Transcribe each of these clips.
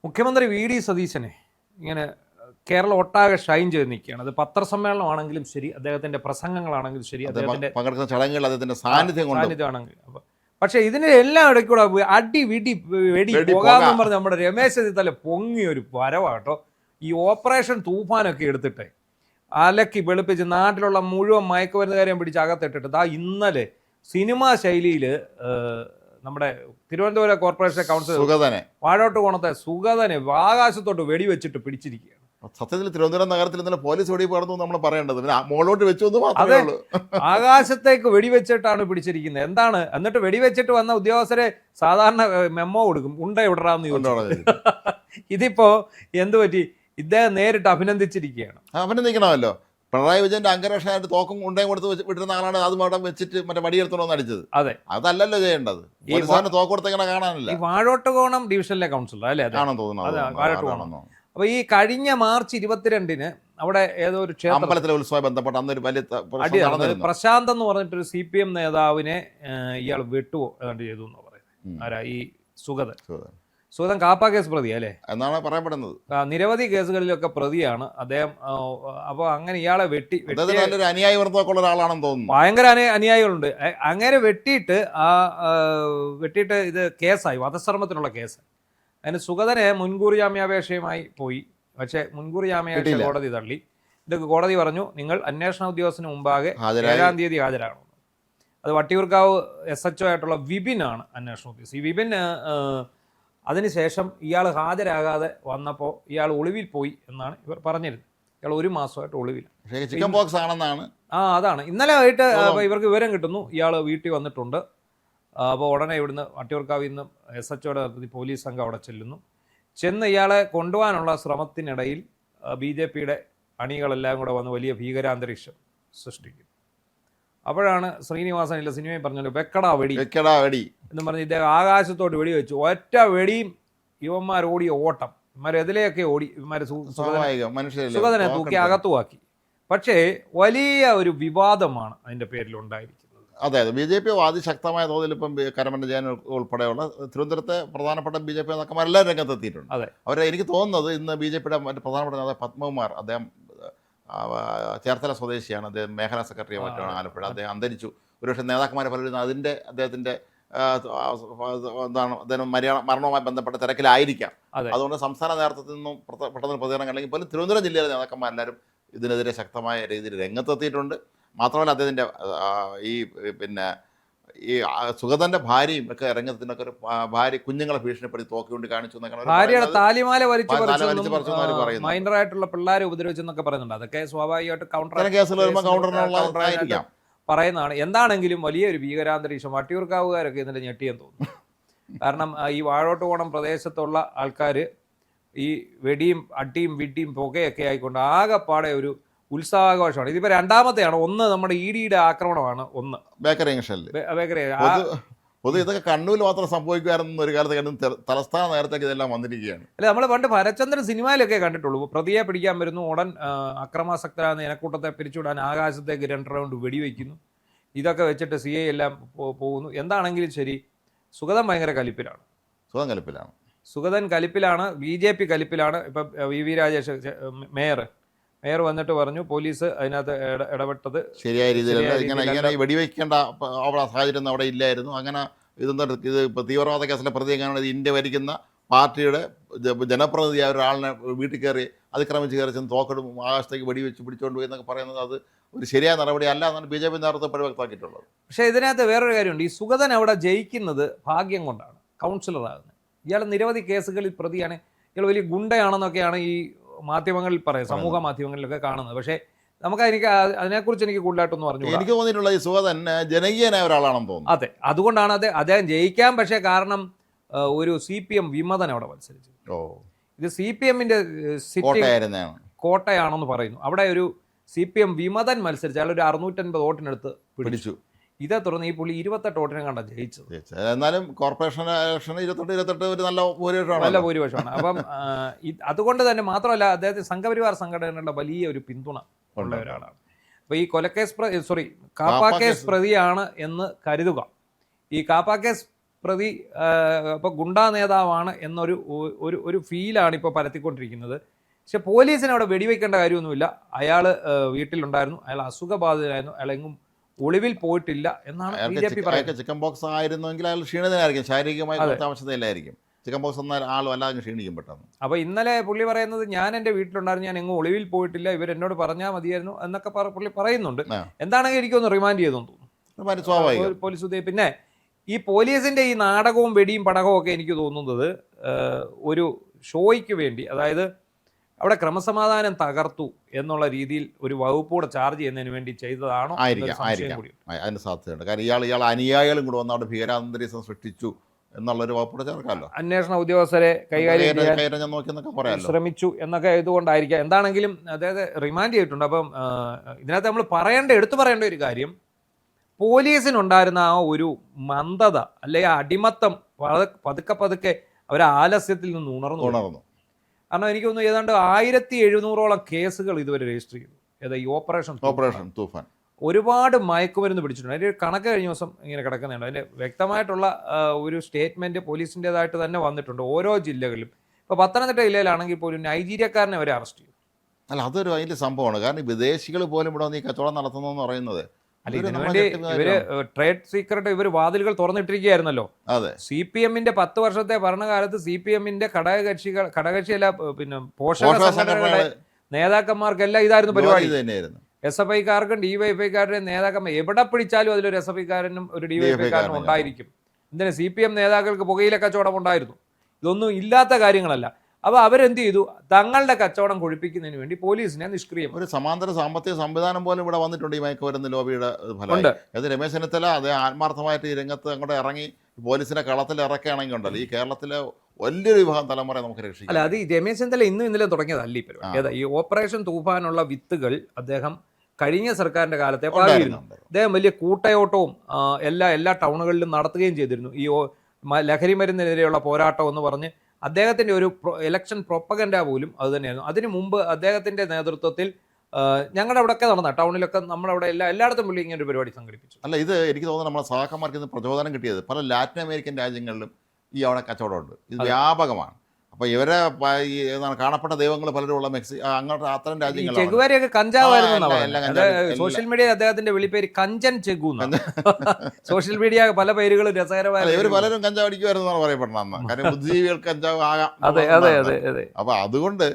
മുഖ്യമന്ത്രി V D സതീശനെ ഇങ്ങനെ കേരളം ഒട്ടാകെ ഷൈൻ ചെയ്ത് നിൽക്കുകയാണ്. അത് പത്രസമ്മേളനമാണെങ്കിലും ശരി, അദ്ദേഹത്തിന്റെ പ്രസംഗങ്ങളാണെങ്കിലും ശരി, അദ്ദേഹത്തിന്റെ പങ്കെടുക്കുന്ന ചടങ്ങുകൾ അദ്ദേഹത്തിന്റെ സാന്നിധ്യമാണെങ്കിൽ. പക്ഷെ ഇതിന് എല്ലാം ഇടയ്ക്കൂടെ അടി വിടി വെടി പോകാമെന്ന് പറഞ്ഞ് നമ്മുടെ രമേശ് ചെന്നിത്തല പൊങ്ങിയ ഒരു വരവാട്ടോ. ഈ ഓപ്പറേഷൻ തൂഫാനൊക്കെ എടുത്തിട്ട് അലക്കി വെളുപ്പിച്ച് നാട്ടിലുള്ള മുഴുവൻ മയക്കുമരുന്നുകാരെയും പിടിച്ച് അകത്തിട്ടിട്ട് ഇന്നലെ സിനിമാ ശൈലിയിൽ നമ്മുടെ തിരുവനന്തപുരം കോർപ്പറേഷൻ കൗൺസിലർ വാഴോട്ടുകോണത്തെ സുഗതനെ ആകാശത്തോട്ട് വെടിവെച്ചിട്ട് പിടിച്ചിരിക്കുകയാണ്. സത്യത്തിൽ തിരുവനന്തപുരം നഗരത്തിൽ ഇന്നലെ പോലീസ് വെടിപ്പെടുന്നു നമ്മൾ പറയേണ്ടത്, പിന്നെ മുകളിലോട്ട് വെച്ചു. അതെ, ആകാശത്തേക്ക് വെടിവെച്ചിട്ടാണ് പിടിച്ചിരിക്കുന്നത്. എന്താണ് എന്നിട്ട് വെടിവെച്ചിട്ട് വന്ന ഉദ്യോഗസ്ഥരെ സാധാരണ മെമ്മോ കൊടുക്കും, ഉണ്ട എവിടാന്ന് ചോദിച്ചു. ഇതിപ്പോ എന്ത് പറ്റി? ഇദ്ദേഹം നേരിട്ട് അഭിനന്ദിച്ചിരിക്കുകയാണ്. അഭിനന്ദിക്കണമല്ലോ. പിണറായി വിജയന്റെ അംഗരക്ഷനായിട്ട് തോക്കും ഉണ്ടയും കൊടുത്ത് വിട്ടിരുന്ന ആളാണ് അത് അവിടെ വെച്ചിട്ട് മറ്റേ വടിയെടുത്തോന്ന് അടിച്ചത്. അതെ, അതല്ലല്ലോ ചെയ്യേണ്ടത്. തോക്ക് കൊടുത്തേക്കണ കാണാനില്ല. ഈ വാഴോട്ടുകോണം ഡിവിഷനിലെ കൗൺസിലർ അല്ലേ ആണെന്ന് തോന്നുന്നു. അപ്പൊ ഈ കഴിഞ്ഞ മാർച്ച് 22-ന് അവിടെ ഏതോ ഒരു അമ്പലത്തിലെ ഉത്സവം ബന്ധപ്പെട്ട് അന്നൊരു വലിയ പ്രശാന്ത് എന്ന് പറഞ്ഞിട്ടൊരു CPM നേതാവിനെ ഇയാൾ വെട്ടുവോ ഏതാണ്ട് ചെയ്തു എന്ന് പറയുന്നത്. ആരാ? ഈ സുഗതൻ കാപ്പ കേസ് പ്രതിയാ അല്ലേ എന്നാണ് പറയപ്പെടുന്നത്. നിരവധി കേസുകളിലൊക്കെ പ്രതിയാണ് അദ്ദേഹം. അപ്പോൾ അങ്ങനെ ഇയാളെ അനുയായി വർദ്ധമൊക്കെയുള്ള ഒരാളാണെന്ന് തോന്നുന്നു. ഭയങ്കര അനുയായികളുണ്ട്. അങ്ങനെ വെട്ടിയിട്ട് ഇത് കേസായി, വധശ്രമത്തിനുള്ള കേസ്. അതിന് സുഗതനെ മുൻകൂർ ജാമ്യാപേക്ഷയുമായി പോയി. പക്ഷേ മുൻകൂർ ജാമ്യാപേക്ഷ കോടതി തള്ളി. ഇത് കോടതി പറഞ്ഞു, നിങ്ങൾ അന്വേഷണ ഉദ്യോഗസ്ഥന് മുമ്പാകെ 7-ാം തീയതി ഹാജരാകണം. അത് വട്ടിയൂർക്കാവ് SHO ആയിട്ടുള്ള വിപിനാണ് അന്വേഷണ ഉദ്യോഗസ്ഥൻ. ഈ വിപിൻ അതിനുശേഷം ഇയാൾ ഹാജരാകാതെ വന്നപ്പോൾ ഇയാൾ ഒളിവിൽ പോയി എന്നാണ് ഇവർ പറഞ്ഞിരുന്നത്. ഇയാൾ 1 മാസമായിട്ട് ഒളിവിലാണ്. ചിക്കൻ പോക്സ് ആണെന്നാണ്. അതാണ് ഇന്നലെ ആയിട്ട് ഇവർക്ക് വിവരം കിട്ടുന്നു, ഇയാൾ വീട്ടിൽ വന്നിട്ടുണ്ട്. അപ്പോൾ ഉടനെ ഇവിടുന്ന് വട്ടിയൂർക്കാവിൽ നിന്ന് SHOയുടെ നേതൃത്വത്തിൽ പോലീസ് സംഘം അവിടെ ചെന്ന് ഇയാളെ കൊണ്ടുപോകാനുള്ള ശ്രമത്തിനിടയിൽ BJPയുടെ അണികളെല്ലാം കൂടെ വന്ന് വലിയ ഭീകരാന്തരീക്ഷം സൃഷ്ടിക്കും. അപ്പോഴാണ് ശ്രീനിവാസനിലെ സിനിമയിൽ പറഞ്ഞല്ലോ വെക്കടാ വെടി എന്ന് പറഞ്ഞ് ഇദ്ദേഹം ആകാശത്തോട്ട് വെടിവെച്ചു. ഒറ്റ വെടിയും ഇവന്മാർ ഓടിയ ഓട്ടം, ഇവന്മാർ എതിലെയൊക്കെ ഓടി, ഇവന്മാർ സുഗതനെ തൂക്കി അകത്തുവാക്കി. പക്ഷേ വലിയ ഒരു വിവാദമാണ് അതിൻ്റെ പേരിൽ ഉണ്ടായിരിക്കുന്നത്. അതെ, BJP അതിശക്തമായ തോതിൽ ഇപ്പം കരമന ജയൻ ഉൾപ്പെടെയുള്ള തിരുവനന്തപുരത്തെ പ്രധാനപ്പെട്ട BJP നേതാക്കന്മാരെല്ലാം രംഗത്തെത്തിയിട്ടുണ്ട്. അവരെ എനിക്ക് തോന്നുന്നത് ഇന്ന് BJPയുടെ മറ്റ് പ്രധാനപ്പെട്ട നേതാവ് പത്മകുമാർ, അദ്ദേഹം ചേർത്തല സ്വദേശിയാണ്. അദ്ദേഹം മേഖലാ സെക്രട്ടറിയോ മറ്റാണ് ആലപ്പുഴ. അദ്ദേഹം അന്തരിച്ചു. ഒരുപക്ഷെ നേതാക്കന്മാരെ പലരും അദ്ദേഹത്തിൻ്റെ അദ്ദേഹം മരണവുമായി ബന്ധപ്പെട്ട തിരക്കിലായിരിക്കാം. അതുകൊണ്ട് സംസ്ഥാന നേതൃത്വത്തിൽ നിന്നും പെട്ടെന്ന് പ്രതികരണം അല്ലെങ്കിൽ പോലും തിരുവനന്തപുരം ജില്ലയിലെ നേതാക്കന്മാരെല്ലാവരും ഇതിനെതിരെ ശക്തമായ രീതിയിൽ രംഗത്തെത്തിയിട്ടുണ്ട്. മാത്രമല്ല അദ്ദേഹത്തിൻ്റെ ഈ സുഗതന്റെ ഭാര്യയും ഒക്കെ രംഗത്തിനൊക്കെ ഒരു ഭാര്യ കുഞ്ഞുങ്ങളെ ഭീഷണിപ്പെടുത്തി തോക്കിക്കൊണ്ട് കാണിച്ചു മൈനറായിട്ടുള്ള പിള്ളേരെ ഉപദ്രവിച്ചെന്നൊക്കെ പറയുന്നുണ്ട്. അതൊക്കെ സ്വാഭാവികമായിട്ട് കൗണ്ടറായിരിക്കാം പറയുന്നതാണ്. എന്താണെങ്കിലും വലിയൊരു ഭീകരാന്തരീക്ഷം. വട്ടിയൂർക്കാവുകാരൊക്കെ ഇതിന്റെ ഞെട്ടിയെന്ന് തോന്നുന്നു. കാരണം ഈ വാഴോട്ടുകോണം പ്രദേശത്തുള്ള ആൾക്കാർ ഈ വെടിയും അട്ടിയും വിട്ടിയും പുകയൊക്കെ ആയിക്കൊണ്ട് ആകെപ്പാടെ ഒരു ഉത്സാഹാഘോഷമാണ്. ഇതിപ്പോൾ രണ്ടാമത്തെയാണ്. ഒന്ന് നമ്മുടെ EDയുടെ ആക്രമണമാണ്, ഒന്ന് ബേക്കറി. ഇതൊക്കെ കണ്ണൂരിൽ മാത്രം സംഭവിക്കുമായിരുന്നു ഒരു കാലത്ത്. തലസ്ഥാന നേരത്തേക്ക് ഇതെല്ലാം വന്നിരിക്കുകയാണ്. അല്ല, നമ്മൾ പണ്ട് ഭരചന്ദ്രൻ സിനിമയിലൊക്കെ കണ്ടിട്ടുള്ളൂ. പ്രതിയെ പിടിക്കാൻ വരുന്നു, ഉടൻ അക്രമാസക്തരാകുന്ന ജനക്കൂട്ടത്തെ പിരിച്ചുവിടാൻ ആകാശത്തേക്ക് 2 റൗണ്ട് വെടിവെക്കുന്നു. ഇതൊക്കെ വെച്ചിട്ട് CI എല്ലാം പോകുന്നു. എന്താണെങ്കിലും ശരി, സുഗതൻ ഭയങ്കര കലിപ്പിലാണ്. സുഗതൻ കലിപ്പിലാണ്, BJP കലിപ്പിലാണ്. ഇപ്പം VV രാജേഷ് മേയർ വന്നിട്ട് പറഞ്ഞു പോലീസ് അതിനകത്ത് ഇടപെട്ടത് ശരിയായ രീതിയിലല്ല. ഇങ്ങനെ വെടിവെക്കേണ്ട സാഹചര്യം അവിടെ ഇല്ലായിരുന്നു. അങ്ങനെ ഇത് ഇപ്പോൾ തീവ്രവാദ കേസിലെ പ്രതി എങ്ങനെയാണ് ഇന്ത്യ ഭരിക്കുന്ന പാർട്ടിയുടെ ജനപ്രതിനിധിയായ ഒരാളിനെ വീട്ടിൽ കയറി അതിക്രമിച്ച് കയറി ചെന്ന് തോക്കെടും ആകാശത്തേക്ക് വെടിവെച്ച് പിടിച്ചുകൊണ്ട് പോയി എന്നൊക്കെ പറയുന്നത് അത് ഒരു ശരിയായ നടപടി അല്ല എന്നാണ് BJP നേതൃത്വം വ്യക്തമാക്കിയിട്ടുള്ളത്. പക്ഷേ ഇതിനകത്ത് വേറൊരു കാര്യമുണ്ട്. ഈ സുഗതൻ അവിടെ ജയിക്കുന്നത് ഭാഗ്യം കൊണ്ടാണ്, കൗൺസിലറാകുന്നത്. ഇയാൾ നിരവധി കേസുകളിൽ പ്രതിയാണ്. ഇയാൾ വലിയ ഗുണ്ടയാണെന്നൊക്കെയാണ് ഈ മാധ്യമങ്ങളിൽ പറയും, സമൂഹ മാധ്യമങ്ങളിലൊക്കെ കാണുന്നത്. പക്ഷേ അതിനെക്കുറിച്ച് എനിക്ക് കൂടുതലായിട്ടൊന്നും പറഞ്ഞു. എനിക്ക് തോന്നിയിട്ടുള്ള ഈ സുഗതൻ ജനകീയനായ ഒരാളാണെന്ന് തോന്നുന്നു. അതെ, അതുകൊണ്ടാണ് അദ്ദേഹം ജയിക്കാൻ. പക്ഷേ കാരണം ഒരു CPM വിമതൻ അവിടെ മത്സരിച്ചു. ഇത് CPMന്റെ കോട്ടയാണെന്ന് പറയുന്നു. അവിടെ ഒരു CPM വിമതൻ മത്സരിച്ച് അയാൾ ഒരു 650 വോട്ടിനടുത്ത് പിടിച്ചു. ഇതേ തുടർന്ന് ഈ പുള്ളി 28 വോട്ടിനെ കണ്ട ജയിച്ചത്. എന്നാലും കോർപ്പറേഷൻ ഇലക്ഷൻ 28 ഒരു നല്ല ഭൂരിപക്ഷമാണ്. അപ്പം അതുകൊണ്ട് തന്നെ മാത്രമല്ല, അദ്ദേഹത്തിന് സംഘപരിവാർ സംഘടനകളുടെ വലിയ ഒരു പിന്തുണ ഉള്ള ഒരാളാണ്. അപ്പോൾ ഈ കാപ്പ കേസ് പ്രതിയാണ് എന്ന് കരുതുക. ഈ കാപ്പ കേസ് പ്രതി ഇപ്പോൾ ഗുണ്ടാ നേതാവാണ് എന്നൊരു ഒരു ഫീലാണ് ഇപ്പോൾ പരത്തിക്കൊണ്ടിരിക്കുന്നത്. പക്ഷെ പോലീസിന് അവിടെ വെടിവെക്കേണ്ട കാര്യമൊന്നുമില്ല. അയാൾ വീട്ടിലുണ്ടായിരുന്നു, അയാൾ അസുഖബാധിതരായിരുന്നു, അയാൾ എങ്ങും ഒളിവിൽ പോയിട്ടില്ല എന്നാണ് BJP പറയുന്നത്. ചിക്കൻ ബോക്സ് ആയിരുന്നെങ്കിൽ അയാൾ ക്ഷീണിതനായിരിക്കും, ശാരീരികമായി അവസ്ഥയിലായിരിക്കും. ചിക്കൻ ബോക്സ് എന്നാൽ ആൾ വല്ലാതെ ക്ഷീണിക്കും പെട്ടെന്ന്. അപ്പോൾ ഇന്നലെ പുള്ളി പറയുന്നത് ഞാൻ എൻ്റെ വീട്ടിലുണ്ടായിരുന്നു, ഞാൻ എങ്ങും ഒളിവിൽ പോയിട്ടില്ല, ഇവരെന്നോട് പറഞ്ഞാൽ മതിയായിരുന്നു എന്നൊക്കെ പുള്ളി പറയുന്നുണ്ട്. എന്താണെങ്കിൽ എനിക്കൊന്ന് റിമാൻഡ് ചെയ്തെന്ന് തോന്നുന്നു പോലീസ് ഉദ്യോഗ. പിന്നെ ഈ പോലീസിന്റെ ഈ നാടകവും വെടിയും പടകവും ഒക്കെ എനിക്ക് തോന്നുന്നത് ഒരു ഷോയ്ക്ക് വേണ്ടി, അതായത് അവിടെ ക്രമസമാധാനം തകർത്തു എന്നുള്ള രീതിയിൽ ഒരു വകുപ്പോടെ ചാർജ് ചെയ്യുന്നതിന് വേണ്ടി ചെയ്തതാണോ അതിന് സാധ്യതയുണ്ട്. കാരണം ഇയാൾ അനുയായികളും കൂടെ വന്ന് അവിടെ ഭീകരാന്തരീക്ഷം സൃഷ്ടിച്ചു എന്നുള്ളൊരു വകുപ്പോടെ ചേർക്കാമല്ലോ. അന്വേഷണ ഉദ്യോഗസ്ഥരെ കൈകാര്യം ചെയ്യാൻ ശ്രമിച്ചു എന്നൊക്കെ ഇതുകൊണ്ടായിരിക്കാം. എന്താണെങ്കിലും അതായത് റിമാൻഡ് ചെയ്തിട്ടുണ്ട്. അപ്പം ഇതിനകത്ത് നമ്മൾ എടുത്തു പറയേണ്ട ഒരു കാര്യം, പോലീസിനുണ്ടായിരുന്ന ആ ഒരു മന്ദത അല്ലെങ്കിൽ അടിമത്തം പതുക്കെ പതുക്കെ അവർ ആലസ്യത്തിൽ നിന്ന് ഉണർന്നു. കാരണം എനിക്ക് തോന്നുന്നു ഏതാണ്ട് 1700ഓളം കേസുകൾ ഇതുവരെ രജിസ്റ്റർ ചെയ്തു. ഏതാ ഈ ഓപ്പറേഷൻ തൂഫാൻ. ഒരുപാട് മയക്കുമരുന്ന് പിടിച്ചിട്ടുണ്ട്. അതിൻ്റെ കണക്ക് കഴിഞ്ഞ ദിവസം ഇങ്ങനെ കിടക്കുന്നുണ്ട്. അതിൻ്റെ വ്യക്തമായിട്ടുള്ള ഒരു സ്റ്റേറ്റ്മെൻറ്റ് പോലീസിൻ്റെതായിട്ട് തന്നെ വന്നിട്ടുണ്ട് ഓരോ ജില്ലകളിലും. ഇപ്പോൾ പത്തനംതിട്ട ജില്ലയിലാണെങ്കിൽ പോലും നൈജീരിയക്കാരനെ അവരെ അറസ്റ്റ് ചെയ്തു. അല്ല, അതൊരു അതിൻ്റെ സംഭവമാണ്. കാരണം വിദേശികൾ പോലും ഇവിടെ വന്ന് ഈ കച്ചവടം നടത്തുന്നതെന്ന് പറയുന്നത് അല്ല, ഇതിനുവേണ്ടി ഇവര് ട്രേഡ് സീക്രട്ട് ഇവർ വാതിലുകൾ തുറന്നിട്ടിരിക്കുകയായിരുന്നല്ലോ. CPM-ന്റെ 10 വർഷത്തെ ഭരണകാലത്ത് CPM-ന്റെ ഘടകകക്ഷിയല്ല, പിന്നെ പോഷക സംഘടനകളുടെ നേതാക്കന്മാർക്കെല്ലാം ഇതായിരുന്നു പരിപാടി. SFI-ക്കാർക്കും DYFI-ക്കാരുടെയും നേതാക്കന്മാർ എവിടെ പിടിച്ചാലും അതിലൊരു SFI-ക്കാരനും ഒരു DYFI-ക്കാരനും ഉണ്ടായിരിക്കും. എന്തിനാ CPM നേതാക്കൾക്ക് പുകയില കച്ചവടം ഉണ്ടായിരുന്നു. ഇതൊന്നും ഇല്ലാത്ത കാര്യങ്ങളല്ല. അപ്പോൾ അവരെന്ത് ചെയ്തു? തങ്ങളുടെ കച്ചവടം കൊഴിപ്പിക്കുന്നതിന് വേണ്ടി പോലീസിനെ നിഷ്ക്രിയം. ഒരു സമാന്തര സാമ്പത്തിക സംവിധാനം പോലും ഇവിടെ വന്നിട്ടുണ്ട് ഈ മയക്കുമരുന്ന് ലോബിയുടെ ഫലമായി. അത് രമേശ് ചെന്നിത്തല അതേ ആത്മാർത്ഥമായിട്ട് ഈ രംഗത്ത് അങ്ങോട്ട് ഇറങ്ങി പോലീസിനെ കളത്തിൽ ഇറക്കുകയാണെങ്കിൽ ഉണ്ടല്ലോ, ഈ കേരളത്തിലെ വലിയൊരു വിഭാഗം തലമുറ നമുക്ക് രക്ഷിക്കാം. അല്ല, അത് ഈ രമേശ് ചെന്നിത്തല ഇന്നലെ തുടങ്ങിയതല്ല ഈ പരിപാടി. ഈ ഓപ്പറേഷൻ തൂഫാനുള്ള വിത്തുകൾ അദ്ദേഹം കഴിഞ്ഞ സർക്കാരിന്റെ കാലത്തെ പാകിയിരുന്നു. അദ്ദേഹം വലിയ കൂട്ടയോട്ടവും എല്ലാ ടൗണുകളിലും നടത്തുകയും ചെയ്തിരുന്നു. ഈ ലഹരി മരുന്നിനെതിരെയുള്ള പോരാട്ടം എന്ന് പറഞ്ഞ് അദ്ദേഹത്തിൻ്റെ ഒരു ഇലക്ഷൻ പ്രൊപ്പഗൻഡ പോലും അത് തന്നെയായിരുന്നു. അതിനു മുമ്പ് അദ്ദേഹത്തിൻ്റെ നേതൃത്വത്തിൽ ഞങ്ങളുടെ അവിടെയൊക്കെ നടന്ന ടൗണിലൊക്കെ നമ്മളവിടെ എല്ലായിടത്തും പുള്ളി ഇങ്ങനെ ഒരു പരിപാടി സംഘടിപ്പിച്ചു. അല്ല, ഇത് എനിക്ക് തോന്നുന്നു നമ്മളെ സഹാക്കന്മാർക്ക് ഇന്ന് പ്രചോദനം കിട്ടിയത് പല ലാറ്റിൻ അമേരിക്കൻ രാജ്യങ്ങളിലും ഈ അവിടെ കച്ചവടമുണ്ട്. ഇത് വ്യാപകമാണ്. അപ്പോൾ ഇവരെ കാണപ്പെട്ട ദൈവങ്ങൾ പലരും ഉള്ള അങ്ങോട്ട് അത്തരം രാജ്യങ്ങൾ കഞ്ചാവായിരുന്നു. സോഷ്യൽ മീഡിയ അദ്ദേഹത്തിന്റെ വിളിപ്പേര് കഞ്ചൻ ചെഗു. സോഷ്യൽ മീഡിയ പല പേരുകളും രസകരമായ ഇവർ പലരും കഞ്ചാവ് അടിക്കുമായിരുന്നു എന്നാണ് പറയപ്പെടുന്നത് അന്ന്. കാരണം ബുദ്ധിജീവികൾക്ക് കഞ്ചാവ് ആകാം. അപ്പോൾ അതുകൊണ്ട്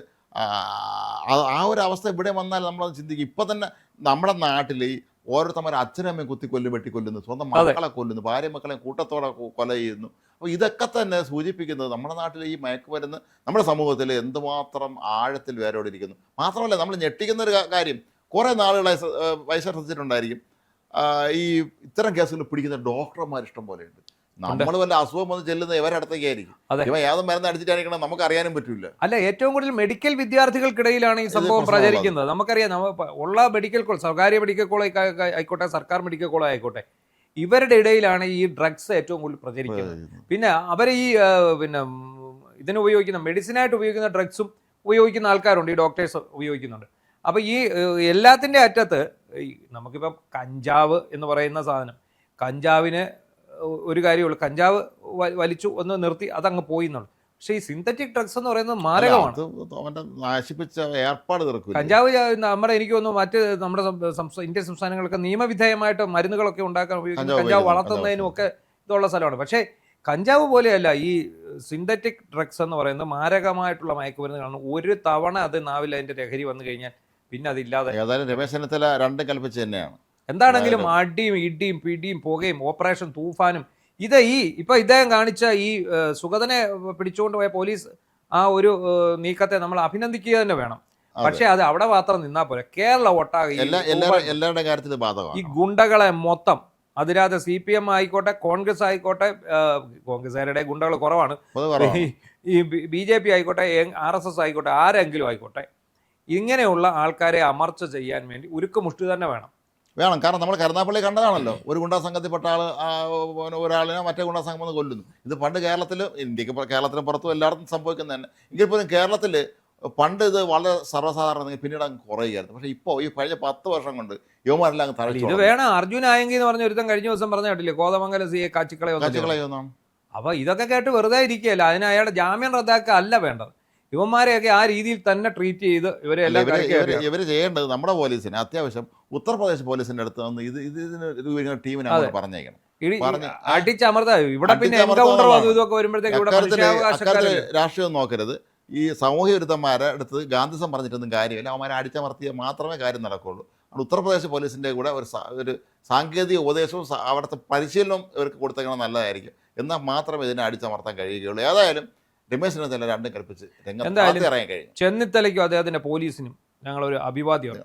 ആ ഒരു അവസ്ഥ ഇവിടെ വന്നാൽ നമ്മളത് ചിന്തിക്കും. ഇപ്പം തന്നെ നമ്മുടെ നാട്ടിൽ ഈ ഓരോരുത്തന്മാർ അച്ഛനമ്മയും കുത്തിക്കൊല്ലും, വെട്ടിക്കൊല്ലുന്നു, സ്വന്തം മക്കളെ കൊല്ലുന്നു, ഭാര്യ മക്കളെ കൂട്ടത്തോടെ കൊല ചെയ്യുന്നു. അപ്പോൾ ഇതൊക്കെ തന്നെ സൂചിപ്പിക്കുന്നത് നമ്മുടെ നാട്ടിൽ ഈ മയക്കുമരുന്ന് നമ്മുടെ സമൂഹത്തിൽ എന്തുമാത്രം ആഴത്തിൽ വേരോടിയിരിക്കുന്നു. മാത്രമല്ല, നമ്മൾ ഞെട്ടിക്കുന്നൊരു കാര്യം, കുറേ നാളുകളായി വയസ്സറിച്ചിട്ടുണ്ടായിരിക്കും ഈ ഇത്തരം കേസുകൾ പിടിക്കുന്ന ഡോക്ടർമാർ ഇഷ്ടം പോലെയുണ്ട്. നമ്മൾ വല്ല അസുഖം വന്ന് ചെല്ലുന്ന ഇവരുടെ അടുത്തേക്കായിരിക്കും. ഇവ ഏതും മരുന്ന് അടിച്ചിട്ടായിരിക്കണം നമുക്ക് അറിയാനും പറ്റില്ല. അല്ല, ഏറ്റവും കൂടുതൽ മെഡിക്കൽ വിദ്യാർത്ഥികൾക്കിടയിലാണ് ഈ സംഭവം പ്രചരിക്കുന്നത്. നമുക്കറിയാം, ഉള്ള മെഡിക്കൽ കോളേജ്, സ്വകാര്യ മെഡിക്കൽ കോളേജ് ആയിക്കോട്ടെ, സർക്കാർ മെഡിക്കൽ കോളേജ് ആയിക്കോട്ടെ, ഇവരുടെ ഇടയിലാണ് ഈ ഡ്രഗ്സ് ഏറ്റവും കൂടുതൽ പ്രചരിക്കുന്നത്. പിന്നെ അവർ ഈ പിന്നെ ഇതിന് ഉപയോഗിക്കുന്ന മെഡിസിനായിട്ട് ഉപയോഗിക്കുന്ന ഡ്രഗ്സും ഉപയോഗിക്കുന്ന ആൾക്കാരുണ്ട്, ഈ ഡോക്ടേഴ്സ് ഉപയോഗിക്കുന്നുണ്ട്. അപ്പോൾ ഈ എല്ലാത്തിൻ്റെ അറ്റത്ത് നമുക്കിപ്പം കഞ്ചാവ് എന്ന് പറയുന്ന സാധനം, കഞ്ചാവിന് ഒരു കാര്യമുള്ളൂ, കഞ്ചാവ് വലിച്ചു ഒന്ന് നിർത്തി അതങ്ങ് പോയി എന്നുള്ളു. പക്ഷേ ഈ സിന്തറ്റിക് ഡ്രഗ്സ് എന്ന് പറയുന്നത് മാരകമാണ്. കഞ്ചാവ് നമ്മുടെ എനിക്ക് തോന്നുന്നു മറ്റ് നമ്മുടെ ഇന്ത്യൻ സംസ്ഥാനങ്ങളൊക്കെ നിയമവിധേയമായിട്ട് മരുന്നുകളൊക്കെ ഉണ്ടാക്കാൻ ഉപയോഗിക്കുന്ന കഞ്ചാവ് വളർത്തുന്നതിനും ഒക്കെ ഇതുള്ള സ്ഥലമാണ്. പക്ഷേ കഞ്ചാവ് പോലെയല്ല ഈ സിന്തറ്റിക് ഡ്രഗ്സ് എന്ന് പറയുന്നത് മാരകമായിട്ടുള്ള മയക്കുമരുന്നുകളാണ്. ഒരു തവണ അത് നാവിൽ അതിൻ്റെ ലഹരി വന്നു കഴിഞ്ഞാൽ പിന്നെ അതില്ലാതെ. ഏതായാലും രമേശ് ചെന്നിത്തല രണ്ടും കൽപ്പിച്ച് തന്നെയാണ്. എന്താണെങ്കിലും അടിയും ഇടിയും പിടിയും പുകയും ഓപ്പറേഷൻ തൂഫാനും ഇത് ഇപ്പൊ ഇദ്ദേഹം കാണിച്ച ഈ സുഗതനെ പിടിച്ചുകൊണ്ട് പോയ പോലീസ് ആ ഒരു നീക്കത്തെ നമ്മൾ അഭിനന്ദിക്കുക തന്നെ വേണം. പക്ഷെ അത് അവിടെ മാത്രം നിന്നാ പോലെ കേരള ഒട്ടാകെ എല്ലാവരുടെ കാര്യത്തിൽ ഈ ഗുണ്ടകളെ മൊത്തം, അതിനകത്ത് CPM ആയിക്കോട്ടെ, കോൺഗ്രസ് ആയിക്കോട്ടെ, കോൺഗ്രസ്സുകാരുടെ ഗുണ്ടകൾ കുറവാണ്, ഈ BJP ആയിക്കോട്ടെ, RSS ആയിക്കോട്ടെ, ആരെങ്കിലും ആയിക്കോട്ടെ, ഇങ്ങനെയുള്ള ആൾക്കാരെ അമർച്ച ചെയ്യാൻ വേണ്ടി ഉരുക്കുമുഷ്ടി തന്നെ വേണം. കാരണം നമ്മൾ കരുനാപ്പള്ളി കണ്ടതാണല്ലോ, ഒരു ഗുണ്ടാ സംഘത്തിൽപ്പെട്ട ഒരാളിനെ മറ്റേ ഗുണ്ടാ സംഘം വന്ന് കൊല്ലുന്നു. ഇത് പണ്ട് കേരളത്തിലും പുറത്തും എല്ലായിടത്തും സംഭവിക്കുന്നത് തന്നെ. എങ്കിൽ പോലും കേരളത്തിൽ പണ്ട് ഇത് വളരെ സർവ്വസാധാരണ, പിന്നീട് അങ്ങ് കുറയുകയായിരുന്നു. പക്ഷേ ഇപ്പോൾ ഈ കഴിഞ്ഞ 10 വർഷം കൊണ്ട് യുവമാരെല്ലാം അങ്ങ് തഴച്ചു. ഇത് വേണം. അർജുൻ ആയെങ്കിൽ എന്ന് പറഞ്ഞ ഒരുത്തം കഴിഞ്ഞ ദിവസം പറഞ്ഞ കേട്ടില്ലേ, കോതമംഗലം CA കാച്ചിക്കളയൊന്നാണ്. അപ്പോൾ ഇതൊക്കെ കേട്ട് വെറുതെ ഇരിക്കുകയല്ല, അതിന് അയാളുടെ ജാമ്യം റദ്ദാക്കുക അല്ല വേണ്ടത്. ഇവന്മാരെയൊക്കെ ആ രീതിയിൽ തന്നെ ട്രീറ്റ് ചെയ്ത് ഇവരെ എല്ലാം ഇവർ ചെയ്യേണ്ടത് നമ്മുടെ പോലീസിന് അത്യാവശ്യം ഉത്തർപ്രദേശ് പോലീസിന്റെ അടുത്ത് വന്ന് ഇത് ടീമിനെ പറഞ്ഞേക്കണം. അടിച്ചമർത്ത ഇവിടെ പിന്നെ എൻകൗണ്ടർ അതും ഇതൊക്കെ വരുമ്പോഴത്തേക്ക് ഇവിടെ രാഷ്ട്രീയം നോക്കരുത്. ഈ സാമൂഹ്യ വിരുദ്ധന്മാരെ അടുത്ത് ഗാന്ധിസം പറഞ്ഞിട്ടൊന്നും കാര്യമില്ല. അവന്മാരെ അടിച്ചമർത്തിയാൽ മാത്രമേ കാര്യം നടക്കുകയുള്ളൂ. ഉത്തർപ്രദേശ് പോലീസിൻ്റെ കൂടെ ഒരു സാങ്കേതിക ഉപദേശവും അവിടുത്തെ പരിശീലനവും ഇവർക്ക് കൊടുത്തേക്കണം നല്ലതായിരിക്കും. എന്നാൽ മാത്രമേ ഇതിനെ അടിച്ചമർത്താൻ കഴിയുകയുള്ളൂ. ഏതായാലും രമേശ് ചെന്നിത്തല രണ്ടും കൽപ്പിച്ച് രംഗത്ത് ഇറങ്ങി കഴിഞ്ഞു. ചെന്നിത്തലയ്ക്കും അദ്ദേഹത്തിന്റെ പോലീസിനും ഞങ്ങളൊരു അഭിവാദ്യം.